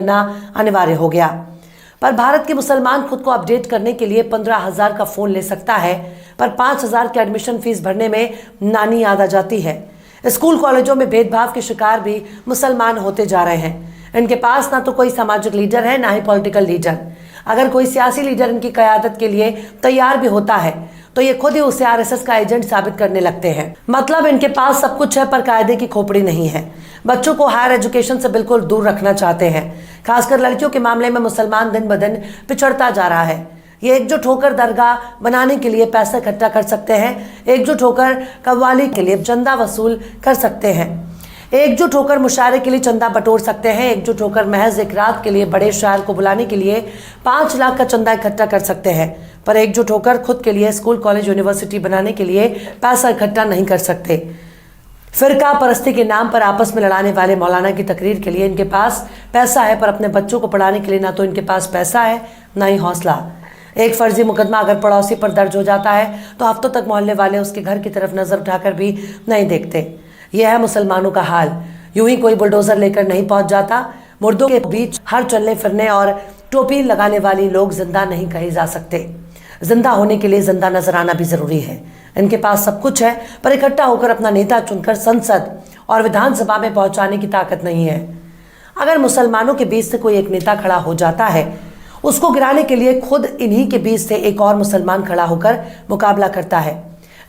करना अनिवार्य हो गया। पर भारत के मुसलमान खुद को अपडेट करने के लिए 15,000 का फोन ले सकता है, पर 5,000 की एडमिशन फीस भरने में नानी याद आ जाती है। स्कूल कॉलेजों में भेदभाव के शिकार भी मुसलमान होते जा रहे हैं। इनके पास ना तो कोई सामाजिक लीडर है, ना ही पॉलिटिकल लीडर। अगर कोई सियासी लीडर इनकी क़यादत के लिए तैयार भी होता है तो ये खुद ही उसे आरएसएस का एजेंट साबित करने लगते हैं। मतलब इनके पास सब कुछ है पर कायदे की खोपड़ी नहीं है। बच्चों को हायर एजुकेशन से बिल्कुल दूर रखना चाहते हैं। खासकर लड़कियों के मामले में मुसलमान दिन ब दिन पिछड़ता जा रहा है। ये एकजुट होकर दरगाह बनाने के लिए पैसा इकट्ठा कर सकते हैं, एकजुट होकर कव्वाली के लिए चंदा वसूल कर सकते हैं, एकजुट होकर मुशायरे के लिए चंदा बटोर सकते हैं, एकजुट होकर महज एक रात के लिए बड़े शायर को बुलाने के लिए 5 लाख का चंदा इकट्ठा कर सकते हैं, पर एकजुट होकर खुद के लिए स्कूल कॉलेज यूनिवर्सिटी बनाने के लिए पैसा इकट्ठा नहीं कर सकते। फिरका परस्ती के नाम पर आपस में लड़ाने वाले मौलाना की तकरीर के लिए इनके पास पैसा है, पर अपने बच्चों को पढ़ाने के लिए ना तो इनके पास पैसा है, ना ही हौसला। एक फर्जी मुकदमा अगर पड़ोसी पर दर्ज हो जाता है तो हफ्तों तक मोहल्ले वाले उसके घर की तरफ नजर उठाकर भी नहीं देखते। यह है मुसलमानों का हाल। यूं ही कोई बुलडोजर लेकर नहीं पहुंच जाता। मुर्दों के बीच हर चलने फिरने और टोपी लगाने वाली लोग जिंदा नहीं कहे जा सकते। जिंदा होने के लिए जिंदा नजर आना भी जरूरी है। इनके पास सब कुछ है, पर इकट्ठा होकर अपना नेता चुनकर संसद और विधानसभा में पहुंचाने की ताकत नहीं है। अगर मुसलमानों के बीच से कोई एक नेता खड़ा हो जाता है, उसको गिराने के लिए खुद इन्हीं के बीच से एक और मुसलमान खड़ा होकर मुकाबला करता है।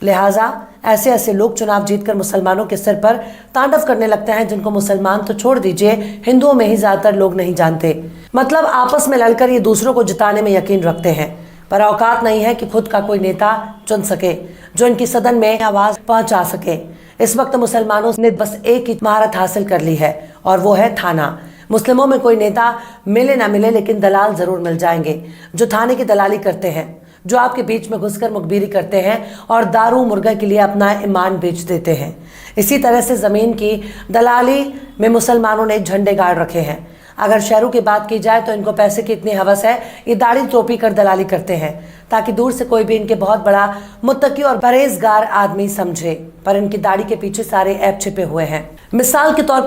लिहाजा ऐसे ऐसे लोग चुनाव जीतकर मुसलमानों के सिर पर तांडव करने लगते हैं, जिनको मुसलमान तो छोड़ दीजिए, हिंदुओं में ही ज्यादातर लोग नहीं जानते। मतलब आपस में लड़कर ये दूसरों को जिताने में यकीन रखते हैं, पर औकात नहीं है कि खुद का कोई नेता चुन सके जो इनकी सदन में आवाज पहुंचा सके। इस वक्त मुसलमानों ने बस एक ही महारत हासिल कर ली है, और वो है थाना। मुस्लिमों में कोई नेता मिले ना मिले, लेकिन दलाल जरूर मिल जाएंगे जो थाने की दलाली करते हैं, जो आपके बीच में घुसकर मुखबिरी करते हैं और दारू मुर्गा के लिए अपना ईमान बेच देते हैं। इसी तरह से ज़मीन की दलाली में मुसलमानों ने झंडे गाड़ रखे हैं। अगर शहरों की बात की जाए तो इनको पैसे की इतनी हवस है, ये दाढ़ी टोपी कर दलाली करते हैं ताकि दूर से कोई भी इनके बहुत बड़ा मुत्तकी और परहेजगार आदमी समझे, पर इनकी दाढ़ी के पीछे सारे ऐप छिपे हुए हैं। मिसाल के तौर